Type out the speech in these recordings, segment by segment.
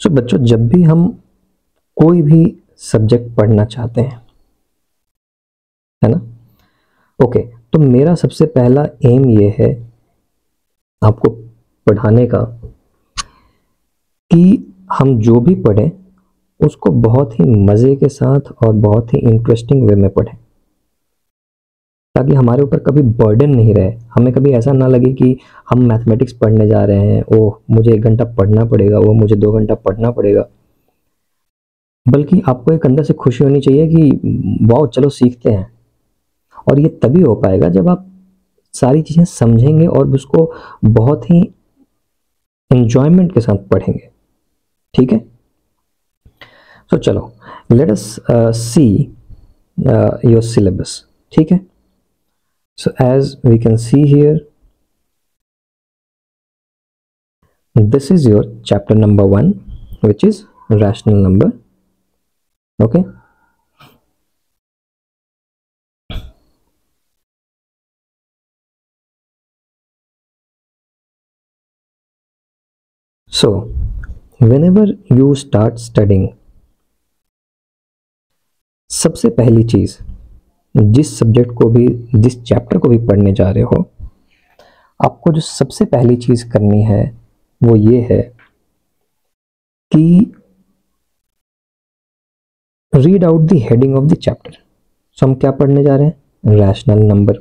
सो बच्चों, जब भी हम कोई भी सब्जेक्ट पढ़ना चाहते हैं, है ना, ओके, तो मेरा सबसे पहला एम ये है आपको पढ़ाने का कि हम जो भी पढ़ें उसको बहुत ही मज़े के साथ और बहुत ही इंटरेस्टिंग वे में पढ़ें, ताकि हमारे ऊपर कभी बर्डन नहीं रहे। हमें कभी ऐसा ना लगे कि हम मैथमेटिक्स पढ़ने जा रहे हैं, ओह मुझे 1 घंटा पढ़ना पड़ेगा, वो मुझे 2 घंटा पढ़ना पड़ेगा। बल्कि आपको एक अंदर से खुशी होनी चाहिए कि वाओ चलो सीखते हैं। और ये तभी हो पाएगा जब आप सारी चीज़ें समझेंगे और उसको बहुत ही एंजॉयमेंट के साथ पढ़ेंगे। ठीक है, तो चलो let us see your syllabus. ठीक है, so as we can see here, this is your chapter number 1, which is rational number. Okay, so whenever you start studying, सबसे पहली चीज जिस सब्जेक्ट को भी, जिस चैप्टर को भी पढ़ने जा रहे हो, आपको जो सबसे पहली चीज करनी है वो ये है कि read out the heading of the chapter. So हम क्या पढ़ने जा रहे हैं? Rational number.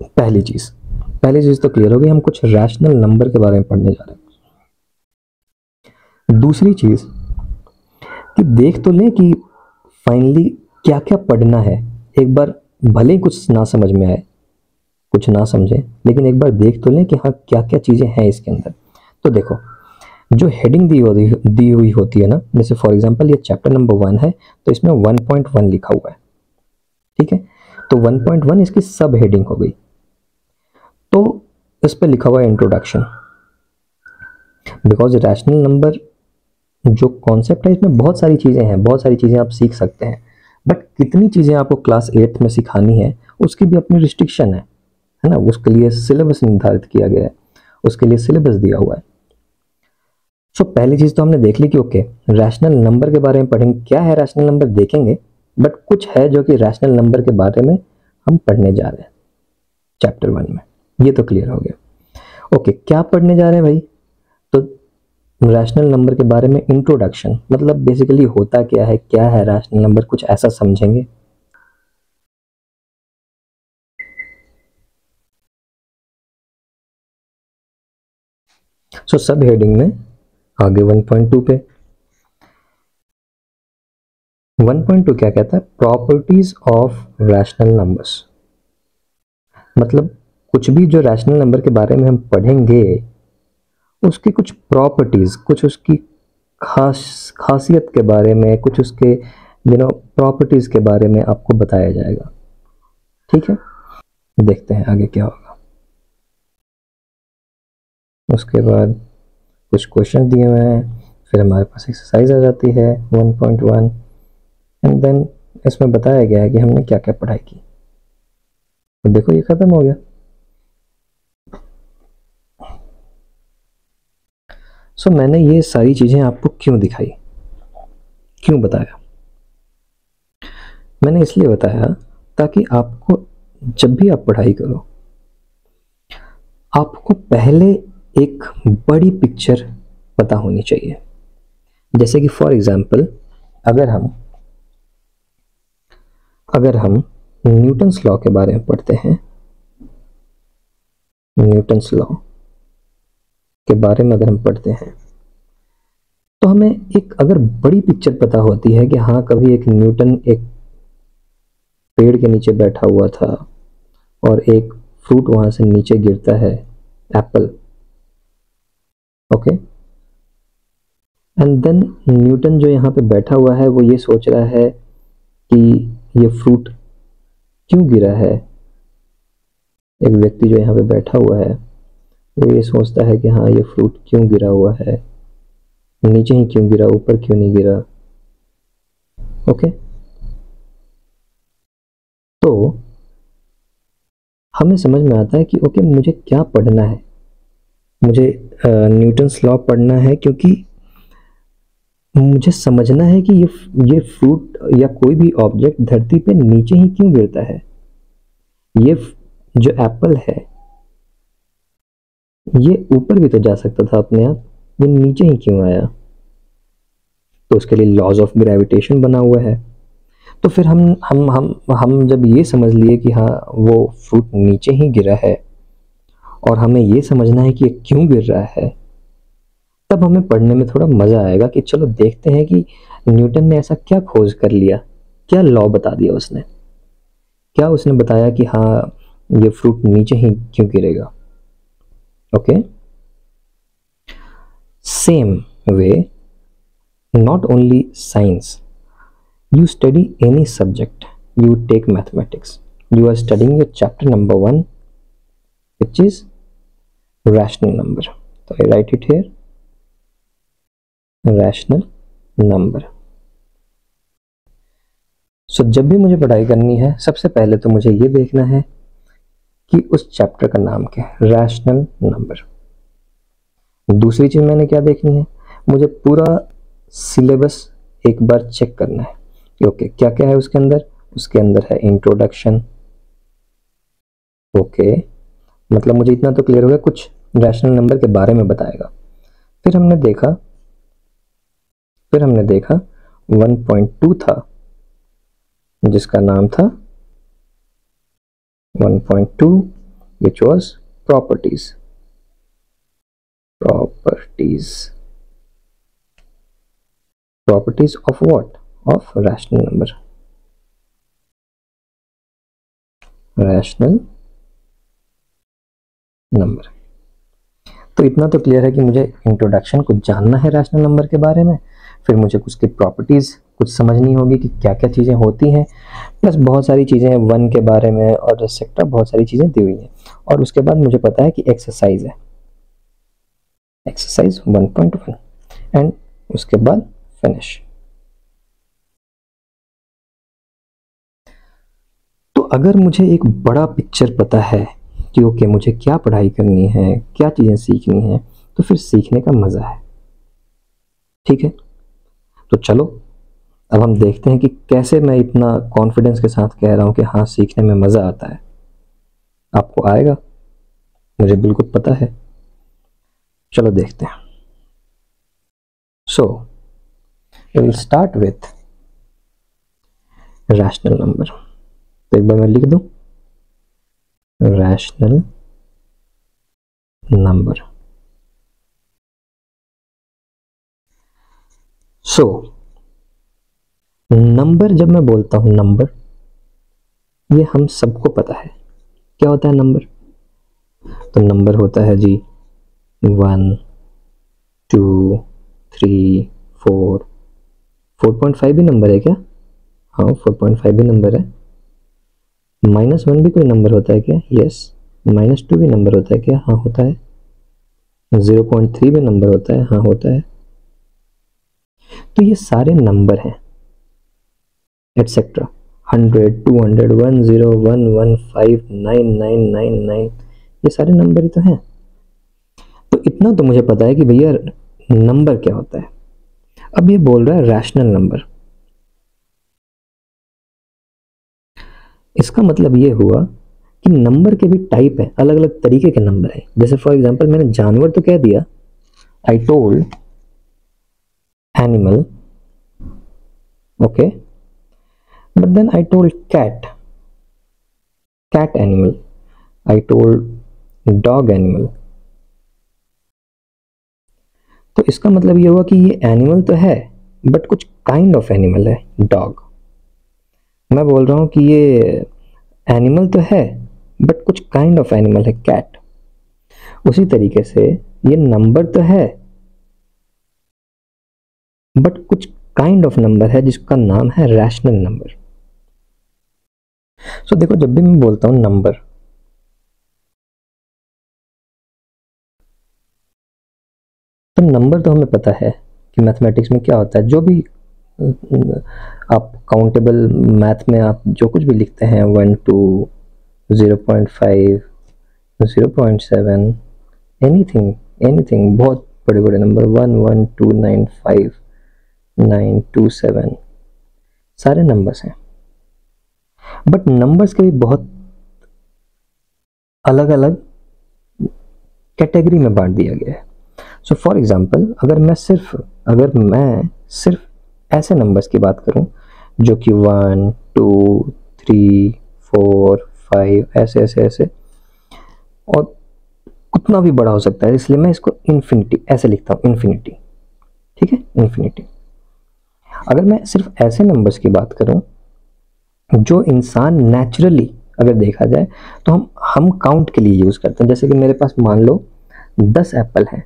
पहली चीज तो क्लियर हो गई, हम कुछ रैशनल नंबर के बारे में पढ़ने जा रहे हैं। दूसरी चीज कि देख तो लें कि फाइनली क्या क्या पढ़ना है। एक बार भले ही कुछ ना समझ में आए, कुछ ना समझे, लेकिन एक बार देख तो लें कि हाँ क्या क्या चीज़ें हैं इसके अंदर। तो देखो, जो हेडिंग दी हुई होती है ना, जैसे फॉर एग्जांपल ये चैप्टर नंबर 1 है तो इसमें 1.1 लिखा हुआ है। ठीक है, तो 1.1 इसकी सब हेडिंग हो गई। तो इस पर लिखा हुआ है इंट्रोडक्शन। बिकॉज रैशनल नंबर जो कॉन्सेप्ट है इसमें बहुत सारी चीज़ें हैं, बहुत सारी चीज़ें आप सीख सकते हैं, बट कितनी चीज़ें आपको क्लास 8 में सिखानी है उसकी भी अपनी रिस्ट्रिक्शन है ना। उसके लिए सिलेबस निर्धारित किया गया है, उसके लिए सिलेबस दिया हुआ है। सो पहली चीज़ तो हमने देख ली कि ओके रैशनल नंबर के बारे में पढ़ेंगे। क्या है रैशनल नंबर देखेंगे, बट कुछ है जो कि रैशनल नंबर के बारे में हम पढ़ने जा रहे हैं चैप्टर 1 में। ये तो क्लियर हो गया। ओके, क्या पढ़ने जा रहे हैं भाई? तो रैशनल नंबर के बारे में इंट्रोडक्शन, मतलब बेसिकली होता क्या है रैशनल नंबर, कुछ ऐसा समझेंगे। सो सब हेडिंग में आगे 1.2 पे 1.2 क्या कहता है? Properties of rational numbers. मतलब कुछ भी जो रैशनल नंबर के बारे में हम पढ़ेंगे उसकी कुछ प्रॉपर्टीज, कुछ उसकी खासियत के बारे में, कुछ उसके प्रॉपर्टीज के बारे में आपको बताया जाएगा। ठीक है, देखते हैं आगे क्या होगा। उसके बाद कुछ क्वेश्चन दिए हुए हैं, फिर हमारे पास एक्सरसाइज आ जाती है 1.1, एंड देन इसमें बताया गया है कि हमने क्या क्या पढ़ाई की। तो देखो ये खत्म हो गया। सो मैंने ये सारी चीजें आपको क्यों दिखाई, क्यों बताया? मैंने इसलिए बताया ताकि आपको जब भी आप पढ़ाई करो, आपको पहले एक बड़ी पिक्चर पता होनी चाहिए। जैसे कि फॉर एग्जांपल अगर हम न्यूटन्स लॉ के बारे में पढ़ते हैं, न्यूटन्स लॉ के बारे में अगर हम पढ़ते हैं तो हमें एक अगर बड़ी पिक्चर पता होती है कि हाँ कभी एक न्यूटन एक पेड़ के नीचे बैठा हुआ था और एक फ्रूट वहां से नीचे गिरता है, apple. Okay, and then Newton जो यहाँ पे बैठा हुआ है वो ये सोच रहा है कि ये फ्रूट क्यों गिरा है। एक व्यक्ति जो यहाँ पे बैठा हुआ है वो ये सोचता है कि हाँ ये फ्रूट क्यों गिरा हुआ है, नीचे ही क्यों गिरा, ऊपर क्यों नहीं गिरा। ओके, तो हमें समझ में आता है कि ओके मुझे क्या पढ़ना है, मुझे न्यूटन्स लॉ पढ़ना है, क्योंकि मुझे समझना है कि ये फ्रूट या कोई भी ऑब्जेक्ट धरती पे नीचे ही क्यों गिरता है। ये जो एप्पल है ये ऊपर भी तो जा सकता था अपने आप, ये नीचे ही क्यों आया? तो उसके लिए लॉज ऑफ ग्रेविटेशन बना हुआ है। तो फिर हम जब ये समझ लिए कि हाँ वो फ्रूट नीचे ही गिरा है और हमें ये समझना है कि ये क्यों गिर रहा है, तब हमें पढ़ने में थोड़ा मज़ा आएगा कि चलो देखते हैं कि न्यूटन ने ऐसा क्या खोज कर लिया, क्या लॉ बता दिया उसने, क्या उसने बताया कि हाँ ये फ्रूट नीचे ही क्यों गिरेगा। Okay, same way, not only science, you study any subject, you take mathematics, you are studying your chapter number 1, which is rational number. So I write it here, rational number. So जब भी मुझे पढ़ाई करनी है सबसे पहले तो मुझे ये देखना है कि उस चैप्टर का नाम क्या है, रैशनल नंबर। दूसरी चीज मैंने क्या देखनी है, मुझे पूरा सिलेबस एक बार चेक करना है कि ओके क्या क्या है उसके अंदर। उसके अंदर है इंट्रोडक्शन। ओके, मतलब मुझे इतना तो क्लियर हो गया, कुछ रैशनल नंबर के बारे में बताएगा। फिर हमने देखा 1.2 था जिसका नाम था 1.2 which was properties of what? Of rational number, rational number। तो इतना तो क्लियर है कि मुझे इंट्रोडक्शन कुछ जानना है रैशनल नंबर के बारे में, फिर मुझे उसकी प्रॉपर्टीज कुछ समझनी होगी कि क्या क्या चीज़ें होती हैं, प्लस बहुत सारी चीज़ें हैं वन के बारे में और एक्सेट्रा, बहुत सारी चीज़ें दी हुई हैं। और उसके बाद मुझे पता है कि एक्सरसाइज है, एक्सरसाइज 1.1 एंड उसके बाद फिनिश। तो अगर मुझे एक बड़ा पिक्चर पता है कि ओके मुझे क्या पढ़ाई करनी है, क्या चीज़ें सीखनी है, तो फिर सीखने का मज़ा है। ठीक है, तो चलो अब हम देखते हैं कि कैसे मैं इतना कॉन्फिडेंस के साथ कह रहा हूं कि हाँ सीखने में मज़ा आता है। आपको आएगा, मुझे बिल्कुल पता है। चलो देखते हैं। So we will start with rational number. तो एक बार मैं लिख दूं, रैशनल नंबर। सो नंबर, जब मैं बोलता हूं नंबर, ये हम सबको पता है क्या होता है नंबर। तो नंबर होता है जी 1 2 3 4। 4.5 भी नंबर है क्या? हाँ 4.5 भी नंबर है। -1 भी कोई नंबर होता है क्या? यस। -2 भी नंबर होता है क्या? हाँ होता है। 0.3 भी नंबर होता है? हाँ होता है। तो ये सारे नंबर हैं एटसेट्रा, 100 200 10 115 9999, ये सारे नंबर ही तो हैं। तो इतना तो मुझे पता है कि भैया नंबर क्या होता है। अब ये बोल रहा है रैशनल नंबर, इसका मतलब ये हुआ कि नंबर के भी टाइप है, अलग अलग तरीके के नंबर है। जैसे फॉर एग्जांपल मैंने जानवर तो कह दिया, I told animal, okay, but then I told cat animal, I told dog animal. तो इसका मतलब ये हुआ कि ये एनिमल तो है बट कुछ काइंड ऑफ एनिमल है डॉग। मैं बोल रहा हूं कि ये एनिमल तो है बट कुछ काइंड ऑफ एनिमल है कैट। उसी तरीके से ये नंबर तो है बट कुछ काइंड ऑफ नंबर है जिसका नाम है रैशनल नंबर। सो देखो, जब भी मैं बोलता हूं नंबर, तो नंबर तो हमें पता है कि मैथमेटिक्स में क्या होता है। जो भी आप काउंटेबल मैथ में आप जो कुछ भी लिखते हैं 1 2 0.5 0.7 एनीथिंग, एनीथिंग, बहुत बड़े बड़े नंबर 11295 927 सारे नंबर्स हैं। बट नंबर्स के भी बहुत अलग अलग कैटेगरी में बांट दिया गया है। सो फॉर एग्जांपल अगर मैं सिर्फ ऐसे नंबर्स की बात करूं जो कि 1 2 3 4 5 ऐसे ऐसे ऐसे, और उतना भी बड़ा हो सकता है, इसलिए मैं इसको इन्फिनिटी ऐसे लिखता हूँ, इन्फिनिटी, ठीक है, इन्फिनिटी। अगर मैं सिर्फ ऐसे नंबर्स की बात करूं जो इंसान नेचुरली अगर देखा जाए तो हम काउंट के लिए यूज करते हैं, जैसे कि मेरे पास मान लो 10 एप्पल हैं,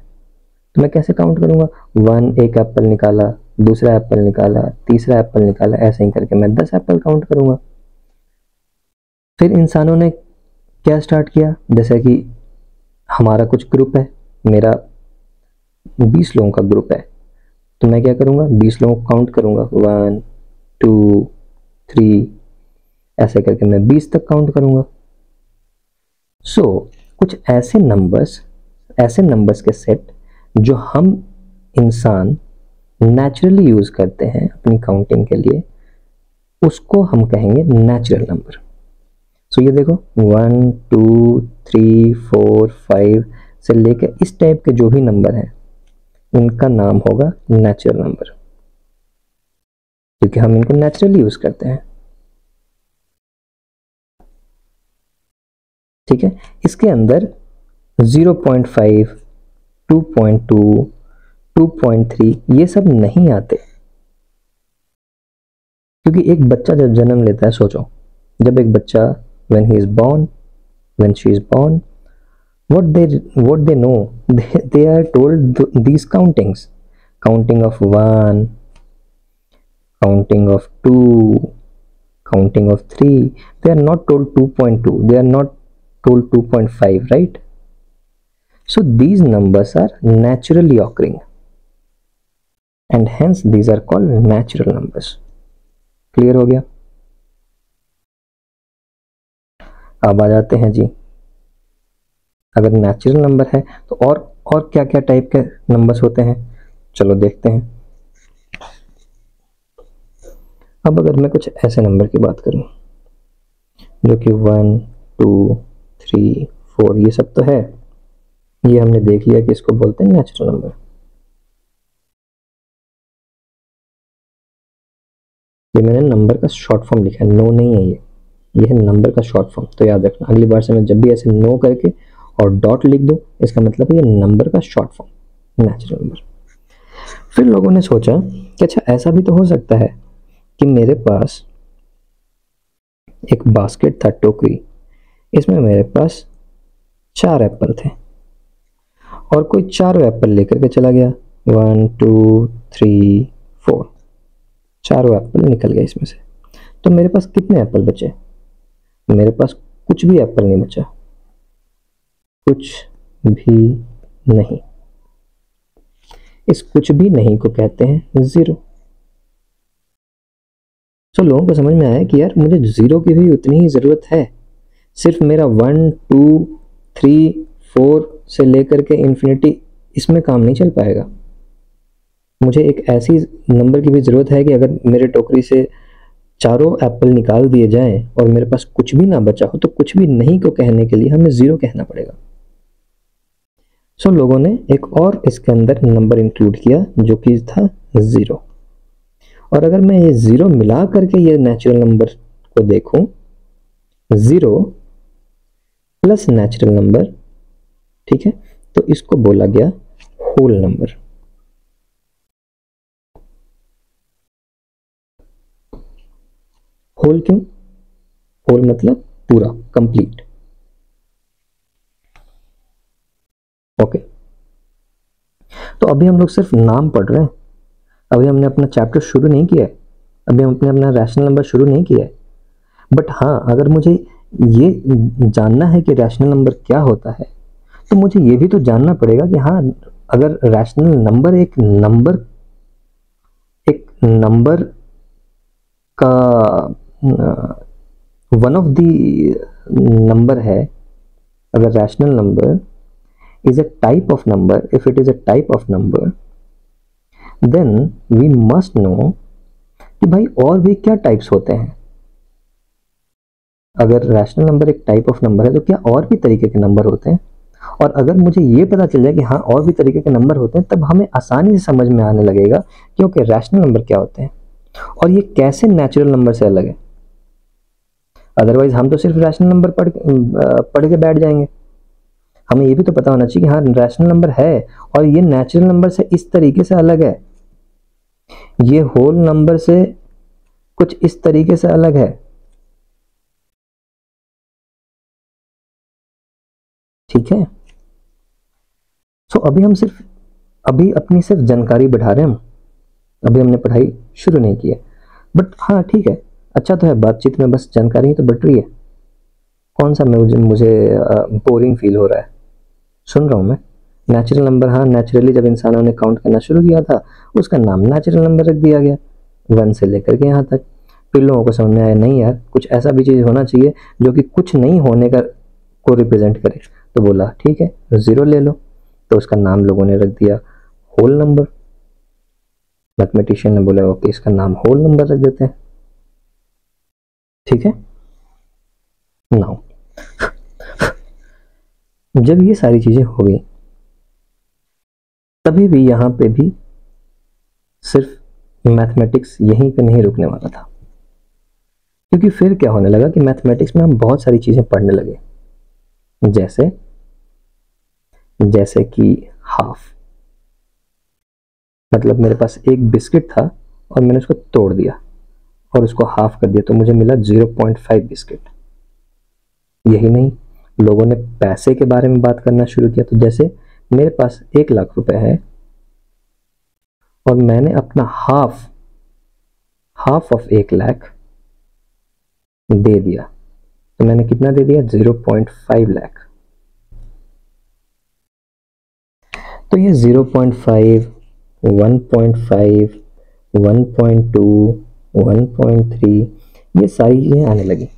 तो मैं कैसे काउंट करूंगा, 1 एक एप्पल निकाला, दूसरा एप्पल निकाला, तीसरा एप्पल निकाला, ऐसे ही करके मैं 10 एप्पल काउंट करूंगा। फिर इंसानों ने क्या स्टार्ट किया, जैसे कि हमारा कुछ ग्रुप है, मेरा 20 लोगों का ग्रुप है, तो मैं क्या करूंगा, 20 लोगों को काउंट करूंगा, 1 2 3 ऐसे करके मैं 20 तक काउंट करूंगा। सो कुछ ऐसे नंबर्स के सेट जो हम इंसान नेचुरली यूज करते हैं अपनी काउंटिंग के लिए, उसको हम कहेंगे नेचुरल नंबर। सो ये देखो 1 2 3 4 5 से लेके इस टाइप के जो भी नंबर हैं इनका नाम होगा नेचुरल नंबर, क्योंकि हम इनको नेचुरली यूज करते हैं, ठीक है। इसके अंदर 0.5 2.2 2.3 ये सब नहीं आते, क्योंकि एक बच्चा जब जन्म लेता है, सोचो जब एक बच्चा when she is born, what they know, they are told these counting of 1, counting of 2, counting of 3. They are not told 2.2, they are not told 2.5, right? So these numbers are naturally occurring and hence these are called natural numbers. Clear हो गया? अब आ जाते हैं जी, अगर natural number है तो और क्या क्या टाइप के नंबर्स होते हैं, चलो देखते हैं। अब अगर मैं कुछ ऐसे नंबर की बात करूं जो कि 1 2 3 4 ये सब तो है, ये हमने देख लिया कि इसको बोलते हैं नेचुरल नंबर। ये मैंने नंबर का शॉर्ट फॉर्म लिखा है, नो नहीं है ये है नंबर का शॉर्ट फॉर्म, तो याद रखना अगली बार से मैं जब भी ऐसे नो करके और डॉट लिख दूं, इसका मतलब है ये नंबर का शॉर्ट फॉर्म, नेचुरल नंबर। फिर लोगों ने सोचा कि अच्छा ऐसा भी तो हो सकता है कि मेरे पास एक बास्केट था, टोकरी, इसमें मेरे पास 4 एप्पल थे और कोई 4 एप्पल लेकर के चला गया, 1 2 3 4 4 एप्पल निकल गए इसमें से, तो मेरे पास कितने एप्पल बचे, मेरे पास कुछ भी एप्पल नहीं बचा, कुछ भी नहीं। इस कुछ भी नहीं को कहते हैं जीरो। तो लोगों को समझ में आया कि यार मुझे जीरो की भी उतनी ही जरूरत है, सिर्फ मेरा 1 2 3 4 से लेकर के इन्फिनिटी इसमें काम नहीं चल पाएगा, मुझे एक ऐसी नंबर की भी जरूरत है कि अगर मेरे टोकरी से चारों एप्पल निकाल दिए जाएं और मेरे पास कुछ भी ना बचा हो, तो कुछ भी नहीं को कहने के लिए हमें जीरो कहना पड़ेगा। सो लोगों ने एक और इसके अंदर नंबर इंक्लूड किया जो कि था जीरो, और अगर मैं ये जीरो मिला करके ये नेचुरल नंबर को देखूं, जीरो प्लस नेचुरल नंबर, ठीक है, तो इसको बोला गया होल नंबर। होल क्यों? होल मतलब पूरा, कंप्लीट। ओके, तो अभी हम लोग सिर्फ नाम पढ़ रहे हैं, अभी हमने अपना चैप्टर शुरू नहीं किया है, अभी हम अपना रैशनल नंबर शुरू नहीं किया है। बट हाँ, अगर मुझे ये जानना है कि रैशनल नंबर क्या होता है, तो मुझे ये भी तो जानना पड़ेगा कि हाँ, अगर रैशनल नंबर एक नंबर का वन ऑफ द नंबर है, अगर rational number is a type of number, if it is a type of number, then we must know कि भाई और भी क्या टाइप्स होते हैं। अगर रैशनल नंबर एक टाइप ऑफ नंबर है तो क्या और भी तरीके के नंबर होते हैं? और अगर मुझे ये पता चल जाए कि हाँ और भी तरीके के नंबर होते हैं, तब हमें आसानी से समझ में आने लगेगा कि ओके रैशनल नंबर क्या होते हैं और ये कैसे नेचुरल नंबर से अलग है। अदरवाइज हम तो सिर्फ रैशनल नंबर पढ़ के बैठ जाएंगे। हमें ये भी तो पता होना चाहिए कि हाँ रैशनल नंबर है और ये नेचुरल नंबर से इस तरीके से अलग है, ये होल नंबर से कुछ इस तरीके से अलग है। ठीक है, सो अभी अपनी सिर्फ जानकारी बढ़ा रहे हैं हम, अभी हमने पढ़ाई शुरू नहीं की है। बट हाँ ठीक है, अच्छा तो है, बातचीत में बस जानकारी ही तो बढ़ रही है। कौन सा मुझे बोरिंग फील हो रहा है? सुन रहा हूँ मैं। नेचुरल नंबर, हाँ नेचुरली जब इंसानों ने काउंट करना शुरू किया था उसका नाम नेचुरल नंबर रख दिया गया, 1 से लेकर के यहाँ तक। फिर लोगों को समझ में आया नहीं यार, कुछ ऐसा भी चीज़ होना चाहिए जो कि कुछ नहीं होने का को रिप्रेजेंट करे, तो बोला ठीक है 0 ले लो, तो उसका नाम लोगों ने रख दिया होल नंबर। मैथमेटिशियन ने बोला ओके इसका नाम होल नंबर रख देते हैं। ठीक है, नाउ जब ये सारी चीजें हो गई तभी भी यहाँ पे भी सिर्फ मैथमेटिक्स यहीं पे नहीं रुकने वाला था, क्योंकि फिर क्या होने लगा कि मैथमेटिक्स में हम बहुत सारी चीजें पढ़ने लगे, जैसे कि हाफ। मतलब मेरे पास एक बिस्किट था और मैंने उसको तोड़ दिया और उसको हाफ कर दिया तो मुझे मिला 0.5 बिस्किट। यही नहीं, लोगों ने पैसे के बारे में बात करना शुरू किया। तो जैसे मेरे पास 1 लाख रुपए है और मैंने अपना हाफ ऑफ 1 लाख दे दिया, तो मैंने कितना दे दिया 0.5 लाख। तो ये 0.5, 1.5, 1.2, 1.3 ये सारी चीजें आने लगी।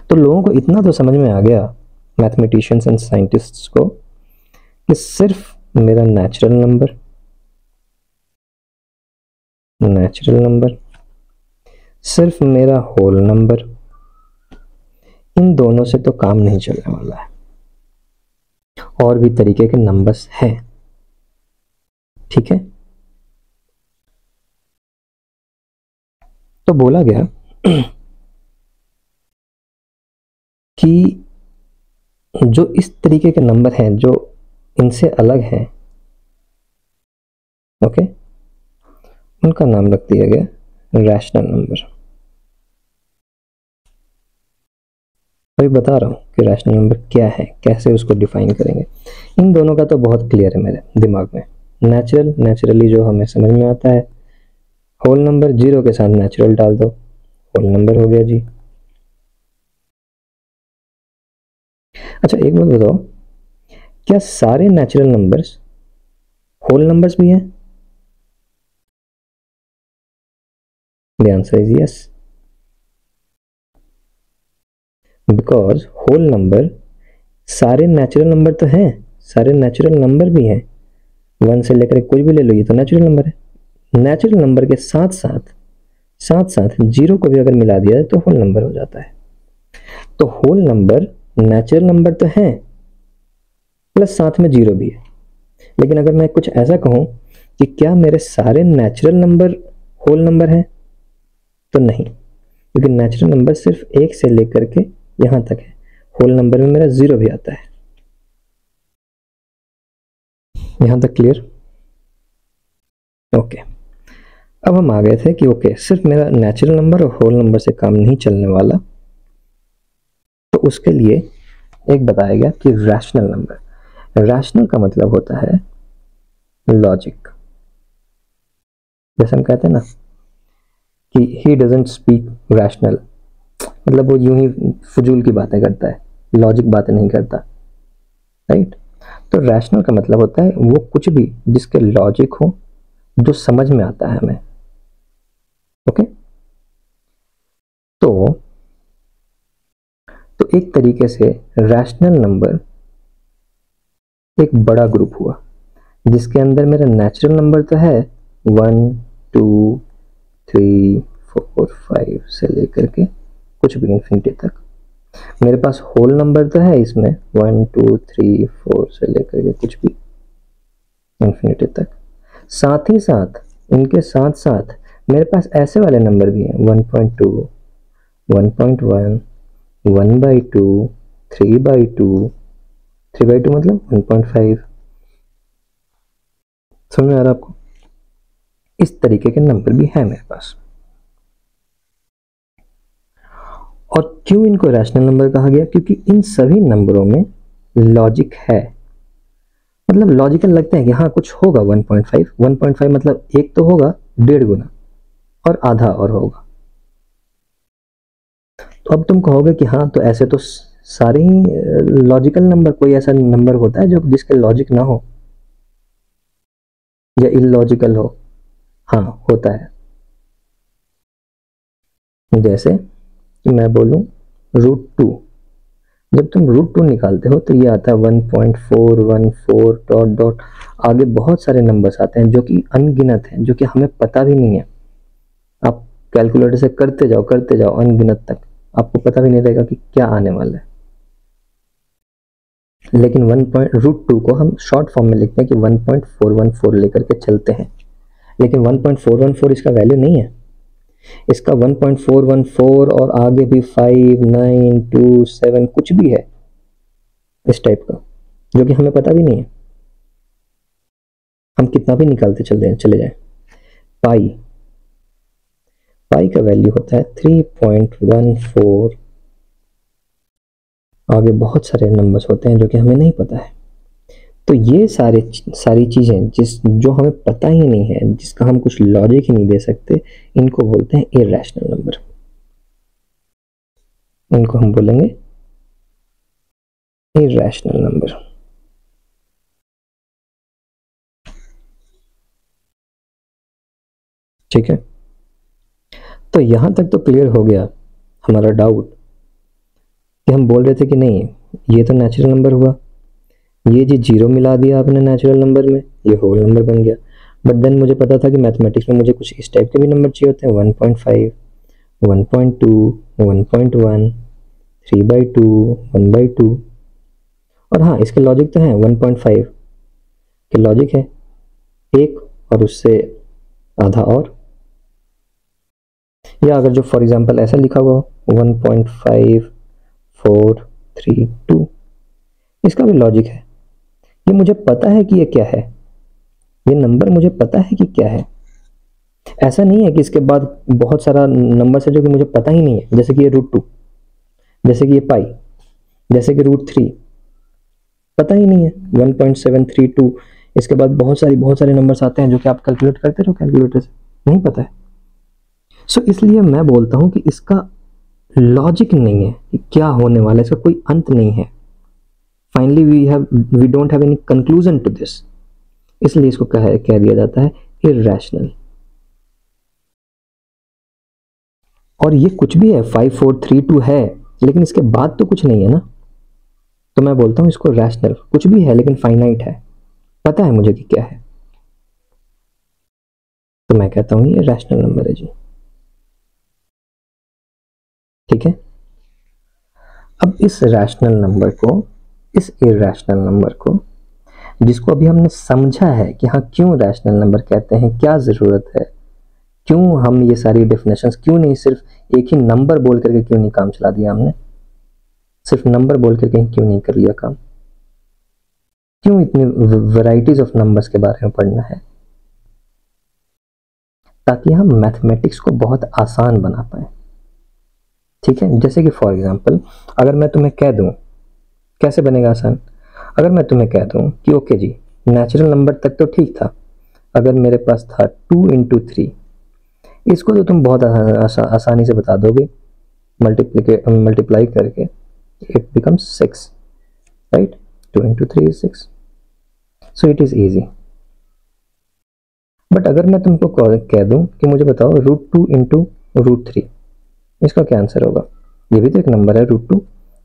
तो लोगों को इतना तो समझ में आ गया, मैथमेटिशियंस एंड साइंटिस्ट्स को, कि सिर्फ मेरा नेचुरल नंबर, सिर्फ मेरा होल नंबर, इन दोनों से तो काम नहीं चलने वाला है, और भी तरीके के नंबर्स हैं। ठीक है, तो बोला गया कि जो इस तरीके के नंबर हैं जो इनसे अलग हैं, ओके, उनका नाम रख दिया गया रैशनल नंबर। अभी बता रहा हूँ कि रैशनल नंबर क्या है, कैसे उसको डिफाइन करेंगे। इन दोनों का तो बहुत क्लियर है मेरे दिमाग में। नेचुरली जो हमें समझ में आता है, होल नंबर 0 के साथ नेचुरल डाल दो, होल नंबर हो गया जी। अच्छा एक बात बताओ, क्या सारे नेचुरल नंबर्स होल नंबर्स भी हैं? The answer is yes, because whole number सारे नेचुरल नंबर तो हैं, सारे नेचुरल नंबर भी हैं, 1 से लेकर कुछ भी ले लो, ये तो नेचुरल नंबर है। नेचुरल नंबर के साथ साथ 0 को भी अगर मिला दिया जाए तो होल नंबर हो जाता है। तो होल नंबर नेचुरल नंबर तो है प्लस साथ में 0 भी है। लेकिन अगर मैं कुछ ऐसा कहूं कि क्या मेरे सारे नेचुरल नंबर होल नंबर हैं, तो नहीं, क्योंकि नेचुरल नंबर सिर्फ 1 से लेकर के यहां तक है, होल नंबर में मेरा 0 भी आता है। यहां तक क्लियर? ओके, अब हम आ गए थे कि ओके सिर्फ मेरा नेचुरल नंबर और होल नंबर से काम नहीं चलने वाला, तो उसके लिए एक बताया गया कि रैशनल नंबर। रैशनल का मतलब होता है लॉजिक। जैसे हम कहते हैं ना कि ही डजंट स्पीक रैशनल, मतलब वो यूं ही फजूल की बातें करता है, लॉजिक बातें नहीं करता, राइट। तो रैशनल का मतलब होता है वो कुछ भी जिसके लॉजिक हो, जो समझ में आता है हमें। ओके, तो एक तरीके से रैशनल नंबर एक बड़ा ग्रुप हुआ जिसके अंदर मेरा नेचुरल नंबर तो है 1 2 3 4 5 से लेकर के कुछ भी इन्फिनिटी तक। मेरे पास होल नंबर तो है इसमें 1 2 3 4 से लेकर के कुछ भी इन्फिनिटी तक। साथ ही साथ इनके साथ साथ मेरे पास ऐसे वाले नंबर भी हैं 1.2 1.1 1/2 3/2 3/2 मतलब 1.5। समझ में आ रहा आपको? इस तरीके के नंबर भी है मेरे पास। और क्यों इनको रैशनल नंबर कहा गया? क्योंकि इन सभी नंबरों में लॉजिक है, मतलब लॉजिकल लगते हैं कि हाँ कुछ होगा। 1.5 मतलब एक तो होगा 1.5 गुना और आधा और होगा। तो अब तुम कहोगे कि हाँ तो ऐसे तो सारे ही लॉजिकल नंबर, कोई ऐसा नंबर होता है जो जिसके लॉजिक ना हो या इलॉजिकल हो? हाँ होता है। जैसे मैं बोलूं √2, जब तुम √2 निकालते हो तो ये आता है 1.414 डॉट डॉट, आगे बहुत सारे नंबर्स आते हैं जो कि अनगिनत हैं, जो कि हमें पता भी नहीं है। आप कैलकुलेटर से करते जाओ अनगिनत तक, आपको पता भी नहीं रहेगा कि क्या आने वाला है। लेकिन √2 को हम शॉर्ट फॉर्म में लिखते हैं कि 1.414 लेकर के चलते हैं, लेकिन 1.414 इसका वैल्यू नहीं है। इसका 1.414 और आगे भी 5 9 2 7 कुछ भी है इस टाइप का, जो कि हमें पता भी नहीं है। हम कितना भी निकालते चले जाएं। पाई का वैल्यू होता है 3.14। आगे बहुत सारे नंबर्स होते हैं जो कि हमें नहीं पता है। तो ये सारी चीजें जो हमें पता ही नहीं है, जिसका हम कुछ लॉजिक ही नहीं दे सकते, इनको बोलते हैं इरैशनल नंबर। इनको हम बोलेंगे इरैशनल नंबर। ठीक है, तो यहां तक तो क्लियर हो गया हमारा डाउट कि हम बोल रहे थे कि नहीं ये तो नेचुरल नंबर हुआ, ये जी 0 मिला दिया आपने नेचुरल नंबर में, ये होल नंबर बन गया। बट देन मुझे पता था कि मैथमेटिक्स में मुझे कुछ इस टाइप के भी नंबर चाहिए होते हैं, 1.5 1.2 1.1 3/2 1/2। और हाँ इसके लॉजिक तो हैं, 1.5 के लॉजिक है एक और उससे आधा और, या अगर जो फॉर एग्जांपल ऐसा लिखा हुआ 1.5432, इसका भी लॉजिक है। ये मुझे पता है कि ये क्या है, ये नंबर मुझे पता है कि क्या है। ऐसा नहीं है कि इसके बाद बहुत सारा नंबर है जो कि मुझे पता ही नहीं है, जैसे कि ये √2, जैसे कि ये पाई, जैसे कि √3, पता ही नहीं है 1.732। इसके बाद बहुत सारे नंबर्स आते हैं जो कि आप कैलकुलेट करते रहो कैलकुलेटर से, नहीं पता है। सो इसलिए मैं बोलता हूं कि इसका लॉजिक नहीं है कि क्या होने वाला है, इसका कोई अंत नहीं है। Finally we don't have any conclusion to this, इसलिए इसको कह दिया जाता है इरैशनल। और ये कुछ भी है 5432 है, लेकिन इसके बाद तो कुछ नहीं है ना, तो मैं बोलता हूं इसको रैशनल। कुछ भी है लेकिन फाइनाइट है, पता है मुझे कि क्या है, तो मैं कहता हूं ये रैशनल नंबर है जी। ठीक है, अब इस रैशनल नंबर को, इस इरैशनल नंबर को, जिसको अभी हमने समझा है कि हाँ क्यों रैशनल नंबर कहते हैं, क्या जरूरत है, क्यों हम ये सारी डेफिनेशंस, क्यों नहीं सिर्फ एक ही नंबर बोल करके क्यों नहीं काम चला दिया हमने, सिर्फ नंबर बोल करके क्यों नहीं कर लिया काम, क्यों इतनी वैरायटीज ऑफ नंबर्स के बारे में पढ़ना है, ताकि हम मैथमेटिक्स को बहुत आसान बना पाए। ठीक है, जैसे कि फॉर एग्जांपल अगर मैं तुम्हें कह दूं, कैसे बनेगा आसान, अगर मैं तुम्हें कह दूं कि ओके जी नेचुरल नंबर तक तो ठीक था, अगर मेरे पास था 2 × 3, इसको तो तुम बहुत आसानी से बता दोगे, मल्टीप्लाई करके it becomes 6, right? 2 × 3 is 6, so it is easy. But अगर मैं तुमको कह दूं कि मुझे बताओ √2 × √3, इसका क्या आंसर होगा? ये भी तो एक नंबर है √2,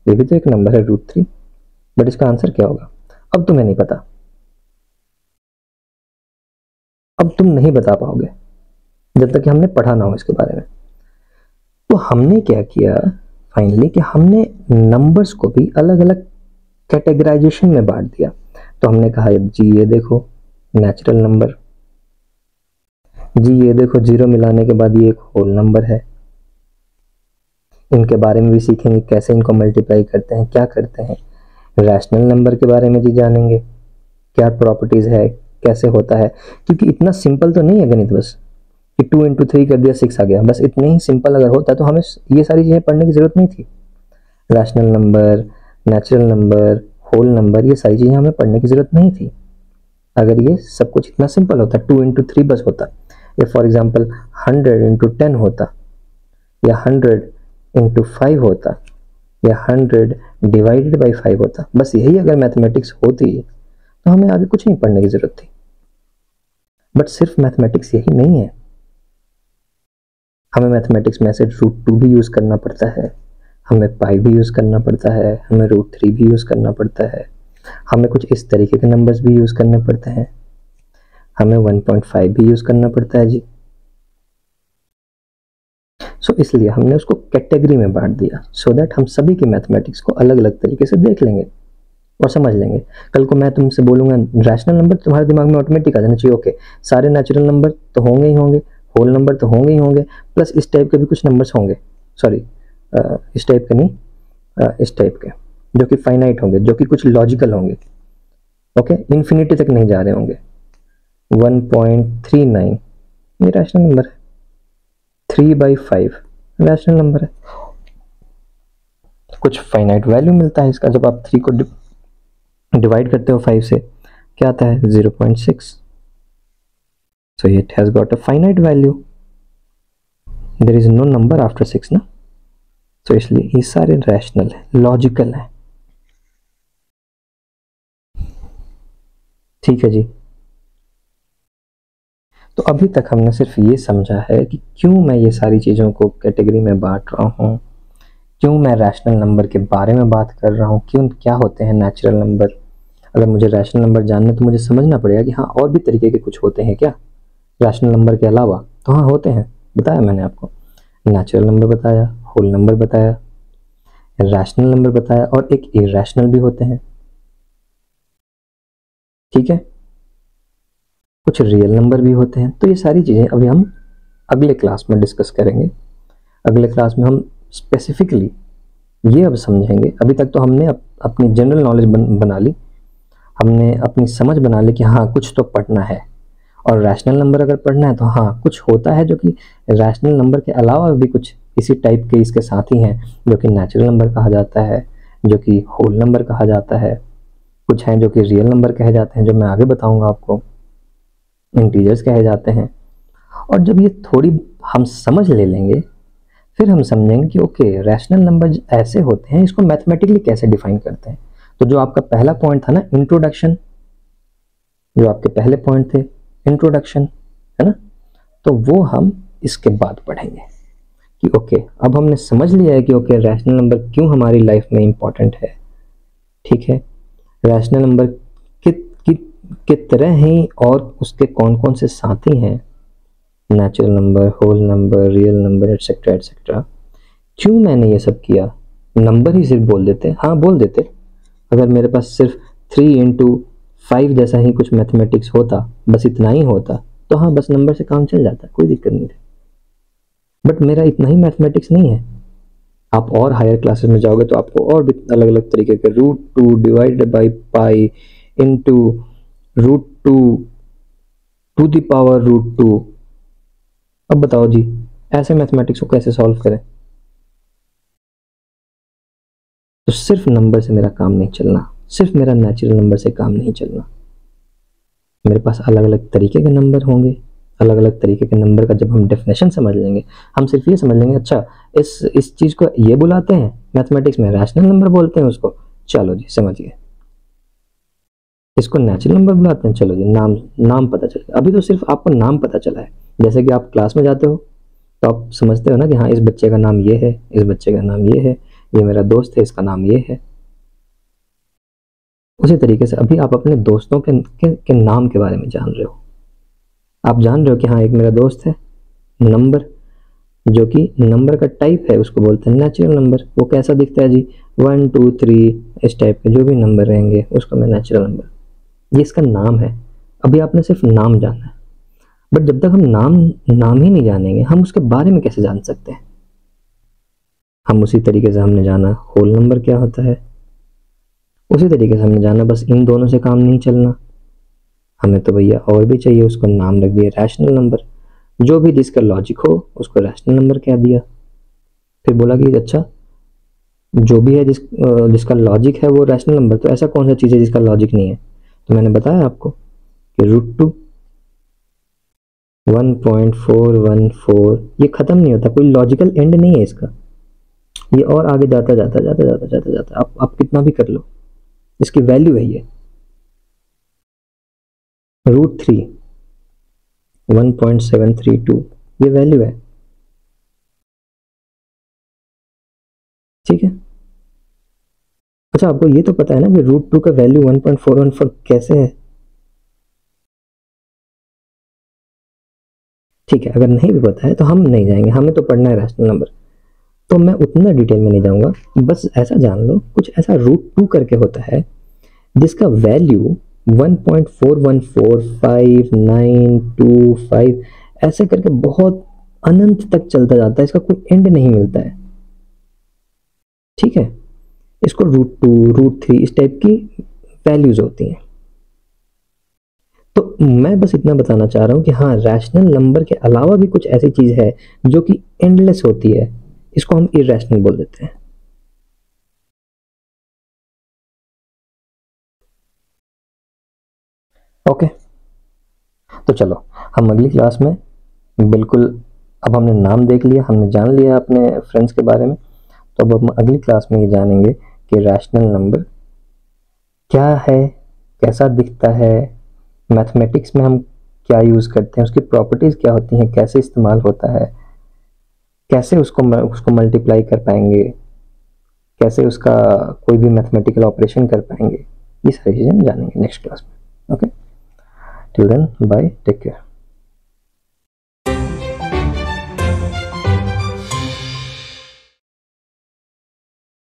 ये भी तो एक नंबर है √3, बट इसका आंसर क्या होगा? अब तुम्हें नहीं पता, अब तुम नहीं बता पाओगे जब तक कि हमने पढ़ा ना हो इसके बारे में। तो हमने क्या किया फाइनली कि हमने नंबर्स को भी अलग अलग कैटेगराइजेशन में बांट दिया। तो हमने कहा जी ये देखो नेचुरल नंबर, जी ये देखो जीरो मिलाने के बाद ये एक होल नंबर है। इनके बारे में भी सीखेंगे, कैसे इनको मल्टीप्लाई करते हैं, क्या करते हैं। रैशनल नंबर के बारे में जी जानेंगे, क्या प्रॉपर्टीज है, कैसे होता है, क्योंकि इतना सिंपल तो नहीं है गणित बस कि 2 × 3 कर दिया 6 आ गया, बस इतने ही सिंपल अगर होता तो हमें ये सारी चीज़ें पढ़ने की ज़रूरत नहीं थी। Rational number, natural number, whole number, ये सारी चीज़ें हमें पढ़ने की ज़रूरत नहीं थी अगर ये सब कुछ इतना सिंपल होता, 2 × 3 बस होता, या फॉर एग्जाम्पल 100 × 10 होता, या 100 × 5 होता, या 100 डिवाइडेड बाई 5 होता। बस यही अगर मैथमेटिक्स होती तो हमें आगे कुछ नहीं पढ़ने की ज़रूरत थी। बट सिर्फ मैथमेटिक्स यही नहीं है, हमें मैथमेटिक्स में से √2 भी यूज़ करना पड़ता है, हमें पाई भी यूज़ करना पड़ता है, हमें √3 भी यूज़ करना पड़ता है, हमें कुछ इस तरीके के नंबर्स भी यूज़ करने पड़ते हैं, हमें 1.5 भी यूज़ करना पड़ता है जी। सो इसलिए हमने उसको कैटेगरी में बांट दिया, सो दैट हम सभी की मैथमेटिक्स को अलग अलग तरीके से देख लेंगे और समझ लेंगे। कल को मैं तुमसे बोलूँगा रैशनल नंबर, तुम्हारे दिमाग में ऑटोमेटिक आ जाना चाहिए ओके सारे नेचुरल नंबर तो होंगे ही होंगे, होल नंबर तो होंगे ही होंगे, प्लस इस टाइप के भी कुछ नंबर्स होंगे, सॉरी इस टाइप के नहीं, इस टाइप के जो कि फाइनाइट होंगे, जो कि कुछ लॉजिकल होंगे, ओके इन्फिनिटी तक नहीं जा रहे होंगे। 1.39 ये रैशनल नंबर है, 3/5 रैशनल नंबर है, कुछ फाइनाइट वैल्यू मिलता है इसका, जब आप 3 को डिवाइड करते हो 5 से क्या आता है 0.6, so it has got a finite value, there is no number after 6 ना, तो इसलिए ये सारे रैशनल है, लॉजिकल है। ठीक है जी, तो अभी तक हमने सिर्फ ये समझा है कि क्यों मैं ये सारी चीज़ों को कैटेगरी में बांट रहा हूँ, क्यों मैं रैशनल नंबर के बारे में बात कर रहा हूँ, क्यों क्या होते हैं नेचुरल नंबर। अगर मुझे रैशनल नंबर जानना तो मुझे समझना पड़ेगा कि हाँ और भी तरीके के कुछ होते हैं क्या रैशनल नंबर के अलावा। तो हाँ होते हैं, बताया मैंने आपको, नेचुरल नंबर बताया, होल नंबर बताया, रैशनल नंबर बताया, और एक इरैशनल भी होते हैं। ठीक है, कुछ रियल नंबर भी होते हैं। तो ये सारी चीज़ें अभी हम अगले क्लास में डिस्कस करेंगे। अगले क्लास में हम स्पेसिफिकली ये अब समझेंगे। अभी तक तो हमने अपनी जनरल नॉलेज बना ली, हमने अपनी समझ बना ली कि हाँ कुछ तो पढ़ना है, और रैशनल नंबर अगर पढ़ना है तो हाँ कुछ होता है जो कि रैशनल नंबर के अलावा भी कुछ इसी टाइप के इसके साथी हैं, जो कि नेचुरल नंबर कहा जाता है, जो कि होल नंबर कहा जाता है, कुछ हैं जो कि रियल नंबर कहे जाते हैं, जो मैं आगे बताऊंगा आपको, इंटीजर्स कहे जाते हैं। और जब ये थोड़ी हम समझ ले लेंगे फिर हम समझेंगे कि ओके रैशनल नंबर ऐसे होते हैं, इसको मैथमेटिकली कैसे डिफाइन करते हैं। तो जो आपका पहला पॉइंट था ना इंट्रोडक्शन, जो आपके पहले पॉइंट थे इंट्रोडक्शन, है ना, तो वो हम इसके बाद पढ़ेंगे कि ओके अब हमने समझ लिया है कि ओके रैशनल नंबर क्यों हमारी लाइफ में इंपॉर्टेंट है। ठीक है, रैशनल नंबर की तरह ही और उसके कौन कौन से साथी हैं, natural number, whole number, real number, etcetera etcetera. क्यों मैंने ये सब किया, नंबर ही सिर्फ बोल देते, हाँ बोल देते, अगर मेरे पास सिर्फ 3 × 5 जैसा ही कुछ मैथमेटिक्स होता, बस इतना ही होता, तो हाँ बस नंबर से काम चल जाता, कोई दिक्कत नहीं थी। बट मेरा इतना ही मैथमेटिक्स नहीं है, आप और हायर क्लासेस में जाओगे तो आपको और भी अलग अलग तरीके के √2 divided by pi into √2 to the power √2। अब बताओ जी ऐसे मैथमेटिक्स को कैसे सॉल्व करें। तो सिर्फ नंबर से मेरा काम नहीं चलना, सिर्फ मेरा नेचुरल नंबर से काम नहीं चलना, मेरे पास अलग अलग तरीके के नंबर होंगे। अलग अलग तरीके के नंबर का जब हम डेफिनेशन समझ लेंगे, हम सिर्फ ये समझ लेंगे अच्छा इस चीज़ को ये बुलाते हैं मैथमेटिक्स में, रैशनल नंबर बोलते हैं उसको, चलो जी समझ गए। इसको नेचुरल नंबर बुलाते हैं, चलो जी नाम पता चल गया। अभी तो सिर्फ आपको नाम पता चला है, जैसे कि आप क्लास में जाते हो तो आप समझते हो ना कि हाँ इस बच्चे का नाम ये है, इस बच्चे का नाम ये है, ये मेरा दोस्त है इसका नाम ये है। उसी तरीके से अभी आप अपने दोस्तों के नाम के बारे में जान रहे हो। आप जान रहे हो कि हाँ एक मेरा दोस्त है। नंबर, जो कि नंबर का टाइप है उसको बोलते हैं नेचुरल नंबर। वो कैसा दिखता है जी, 1 2 3 इस टाइप के जो भी नंबर रहेंगे उसको मैं नेचुरल नंबर, ये इसका नाम है। अभी आपने सिर्फ नाम जाना है, बट जब तक हम नाम नाम ही नहीं जानेंगे हम उसके बारे में कैसे जान सकते हैं। हम उसी तरीके से हमने जाना होल नंबर क्या होता है, उसी तरीके से हमने जाना बस इन दोनों से काम नहीं चलना, हमें तो भैया और भी चाहिए। उसको नाम रख दिया रैशनल नंबर, जो भी जिसका लॉजिक हो उसको रैशनल नंबर कह दिया। फिर बोला कि अच्छा जो भी है जिसका लॉजिक है वो रैशनल नंबर, तो ऐसा कौन सा चीज़ है जिसका लॉजिक नहीं है। तो मैंने बताया आपको कि √2 1.414 ये खत्म नहीं होता, कोई लॉजिकल एंड नहीं है इसका, ये और आगे जाता जाता जाता जाता जाता जाता आप कितना भी कर लो, इसकी वैल्यू है ये √3 1.732 ये वैल्यू है। ठीक है, अच्छा आपको ये तो पता है ना कि √2 का वैल्यू 1.414 कैसे है। ठीक है, अगर नहीं भी पता है तो हम नहीं जाएंगे, हमें तो पढ़ना है रैशनल नंबर, तो मैं उतना डिटेल में नहीं जाऊंगा। बस ऐसा जान लो कुछ ऐसा √2 करके होता है जिसका वैल्यू 1.4145 ऐसे करके बहुत अनंत तक चलता जाता है, इसका कोई एंड नहीं मिलता है। ठीक है, इसको √2 √3 इस टाइप की वैल्यूज होती हैं। तो मैं बस इतना बताना चाह रहा हूं कि हाँ रैशनल नंबर के अलावा भी कुछ ऐसी चीज है जो कि एंडलेस होती है, इसको हम इरेशनल बोल देते हैं। ओके, तो चलो हम अगली क्लास में बिल्कुल, अब हमने नाम देख लिया, हमने जान लिया अपने फ्रेंड्स के बारे में, तो अब हम अगली क्लास में ये जानेंगे कि रैशनल नंबर क्या है, कैसा दिखता है, मैथमेटिक्स में हम क्या यूज़ करते हैं, उसकी प्रॉपर्टीज़ क्या होती हैं, कैसे इस्तेमाल होता है, कैसे उसको मल्टीप्लाई कर पाएंगे, कैसे उसका कोई भी मैथमेटिकल ऑपरेशन कर पाएंगे, ये सारी चीज़ें हम जानेंगे नेक्स्ट क्लास में। Okay, till then bye, take care.